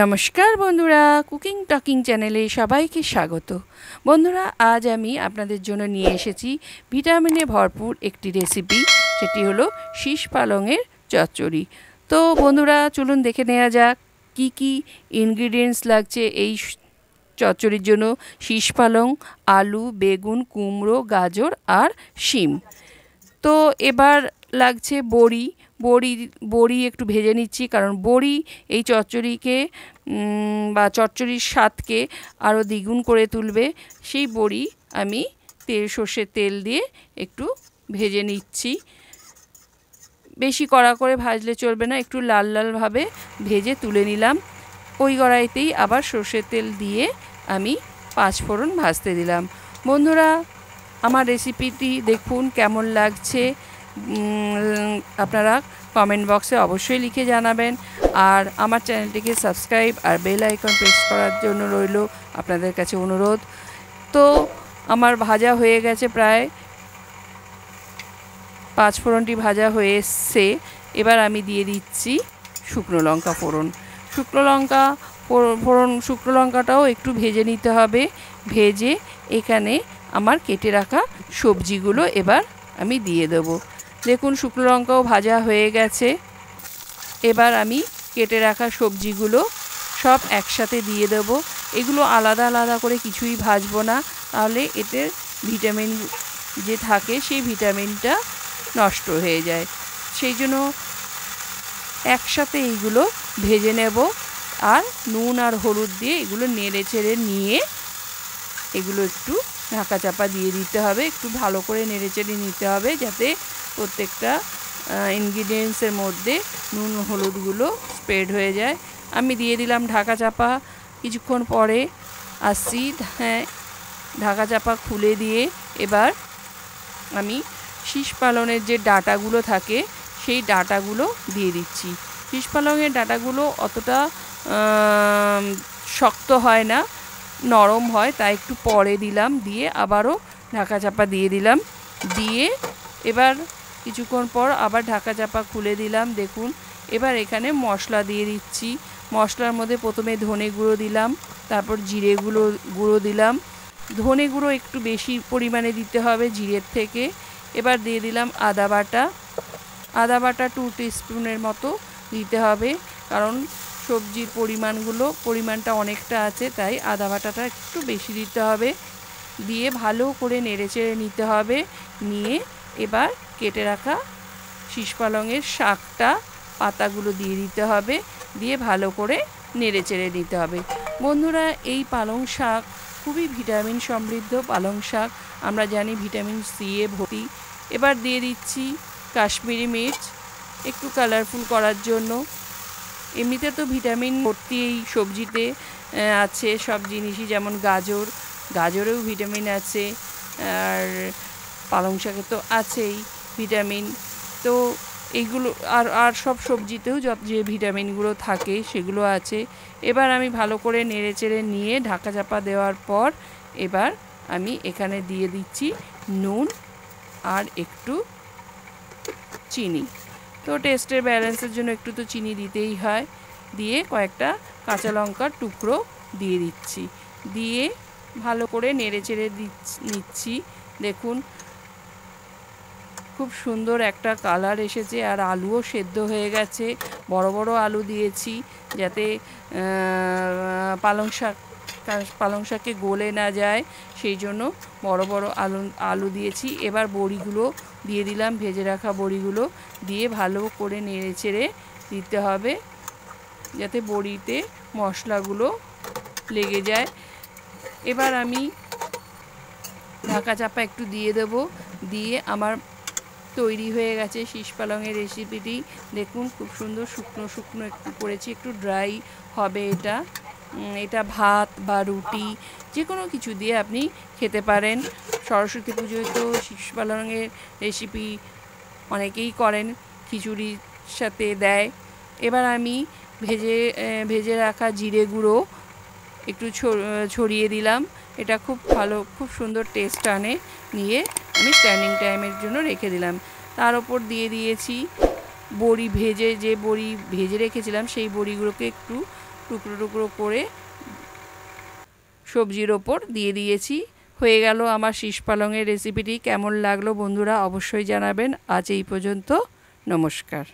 নমস্কার বন্ধুরা, cooking talking চ্যানেলে সবাইকে স্বাগত। বন্ধুরা, আজ আমি আপনাদের জন্য নিয়ে এসেছি ভিটামিনে ভরপুর একটি রেসিপি, সেটি হলো শীষ পালংয়ের চচ্চড়ি। তো বন্ধুরা, চলুন দেখে নেওয়া যাক কি কি ইনগ্রিডিয়েন্টস লাগছে এই চচ্চড়ির জন্য। শীষ পালং, আলু, বেগুন, কুমড়ো, গাজর আর শিম। তো এবার লাগছে বড়ি। বড়ি একটু ভেজে নিচ্ছি, কারণ বড়ি এই চচ্চড়িকে বা চচ্চড়ির স্বাদকে আরও দ্বিগুণ করে তুলবে। সেই বড়ি আমি সর্ষের তেল দিয়ে একটু ভেজে নিচ্ছি। বেশি কড়া করে ভাজলে চলবে না, একটু লাল লালভাবে ভেজে তুলে নিলাম। ওই কড়াইতেই আবার সর্ষের তেল দিয়ে আমি 5 ফোড়ন ভাজতে দিলাম। বন্ধুরা, আমার রেসিপিটি দেখুন কেমন লাগছে, আপনারা কমেন্ট বক্সে অবশ্যই লিখে জানাবেন। আর আমার চ্যানেলটিকে সাবস্ক্রাইব আর বেল আইকন প্রেস করার জন্য রইল আপনাদের কাছে অনুরোধ। তো আমার ভাজা হয়ে গেছে, প্রায় 5 ফোড়নটি ভাজা হয়ে এসছে। এবার আমি দিয়ে দিচ্ছি শুকনো লঙ্কা ফোড়ন। শুকনো লঙ্কাটাও একটু ভেজে নিতে হবে। ভেজে এখানে আমার কেটে রাখা সবজিগুলো এবার আমি দিয়ে দেবো। দেখুন, শুকনো লঙ্কাও ভাজা হয়ে গেছে। এবার আমি কেটে রাখা সবজিগুলো সব একসাথে দিয়ে দেব। এগুলো আলাদা আলাদা করে কিছুই ভাজবো না, তাহলে এতে ভিটামিন যে থাকে সেই ভিটামিনটা নষ্ট হয়ে যায়। সেই জন্য একসাথে এইগুলো ভেজে নেব। আর নুন আর হলুদ দিয়ে এগুলো নেড়ে চেড়ে নিয়ে এগুলো একটু ঢাকা চাপা দিয়ে দিতে হবে। একটু ভালো করে নেড়ে চেড়ে নিতে হবে, যাতে প্রত্যেকটা ইনগ্রিডিয়েন্টসের মধ্যে নুন হলুদগুলো স্প্রেড হয়ে যায়। আমি দিয়ে দিলাম ঢাকা চাপা। কিছুক্ষণ পরে আসছি, হ্যাঁ, ঢাকা চাপা খুলে দিয়ে এবার আমি শীষ পালংয়ের যে ডাঁটাগুলো থাকে সেই ডাঁটাগুলো দিয়ে দিচ্ছি। শীষ পালংয়ের ডাঁটাগুলো অতটা শক্ত হয় না, নরম হয়, তাই একটু পরে দিলাম। দিয়ে আবারও ঢাকা চাপা দিয়ে দিলাম। দিয়ে এবার কিছুক্ষণ পর আবার ঢাকা চাপা খুলে দিলাম। দেখুন, এবার এখানে মশলা দিয়ে দিচ্ছি। মশলার মধ্যে প্রথমে ধনে গুঁড়ো দিলাম, তারপর জিরে গুঁড়ো দিলাম। ধনে গুঁড়ো একটু বেশি পরিমাণে দিতে হবে জিরের থেকে। এবার দিয়ে দিলাম আদা বাটা 2 টিস্পুনের মতো দিতে হবে, কারণ সবজির পরিমাণটা অনেকটা আছে, তাই আদা বাটাটা একটু বেশি দিতে হবে। দিয়ে ভালো করে নেড়েচেড়ে নিতে হবে। নিয়ে এবার কেটে রাখা শীষ পালংয়ের শাকটা, পাতাগুলো দিয়ে দিতে হবে। দিয়ে ভালো করে নেড়েচেড়ে নিতে হবে। বন্ধুরা, এই পালং শাক খুবই ভিটামিন সমৃদ্ধ পালং শাক। আমরা জানি ভিটামিন সি এ ভর্তি। এবার দিয়ে দিচ্ছি কাশ্মীরি মির্চ, একটু কালারফুল করার জন্য। এমনিতে তো ভিটামিন ভর্তি এই সবজিতে আছে, সব জিনিসই, যেমন গাজরেও ভিটামিন আছে, আর পালং শাকে তো আছেই ভিটামিন। তো এইগুলো আর সব সবজিতেও যে ভিটামিনগুলো থাকে সেগুলো আছে। এবার আমি ভালো করে নেড়েচেড়ে নিয়ে ঢাকা চাপা দেওয়ার পর এবার আমি এখানে দিয়ে দিচ্ছি নুন আর একটু চিনি। তো টেস্টের ব্যালেন্সের জন্য একটু তো চিনি দিতেই হয়। দিয়ে কয়েকটা কাঁচা লঙ্কার টুকরো দিয়ে দিচ্ছি। দিয়ে ভালো করে নেড়েচেড়ে নিচ্ছি। দেখুন, খুব সুন্দর একটা কালার এসেছে, আর আলুও সেদ্ধ হয়ে গেছে। বড় বড় আলু দিয়েছি, যাতে পালং শাকে গলে না যায়, সেই জন্য বড় বড় আলু দিয়েছি। এবার বড়িগুলো দিয়ে দিলাম, ভেজে রাখা বড়িগুলো দিয়ে ভালো করে নেড়েচেড়ে দিতে হবে, যাতে বড়িতে মশলাগুলো লেগে যায়। এবার আমি ঢাকা চাপা একটু দিয়ে দেব। দিয়ে আমার তৈরি হয়ে গেছে শীষ পালংয়ের রেসিপিটি। দেখুন, খুব সুন্দর শুকনো শুকনো একটু করেছি, একটু ড্রাই হবে এটা ভাত বা রুটি যে কোনো কিছু দিয়ে আপনি খেতে পারেন। সরস্বতী পুজোয় তো শীষ পালংয়ের রেসিপি অনেকেই করেন, খিচুড়ির সাথে দেয়। এবার আমি ভেজে রাখা জিরে গুঁড়ো একটু ছড়িয়ে দিলাম। এটা খুব সুন্দর টেস্ট আনে। নিয়ে আমি স্ট্যান্ডিং টাইমের জন্য রেখে দিলাম। তার ওপর দিয়ে দিয়েছি বড়ি ভেজে রেখেছিলাম, সেই বড়িগুলোকে একটু টুকরো টুকরো করে সবজির ওপর দিয়ে দিয়েছি। হয়ে গেল আমার শীষ পালংয়ের রেসিপিটি। কেমন লাগলো বন্ধুরা অবশ্যই জানাবেন। আজ এই পর্যন্ত, নমস্কার।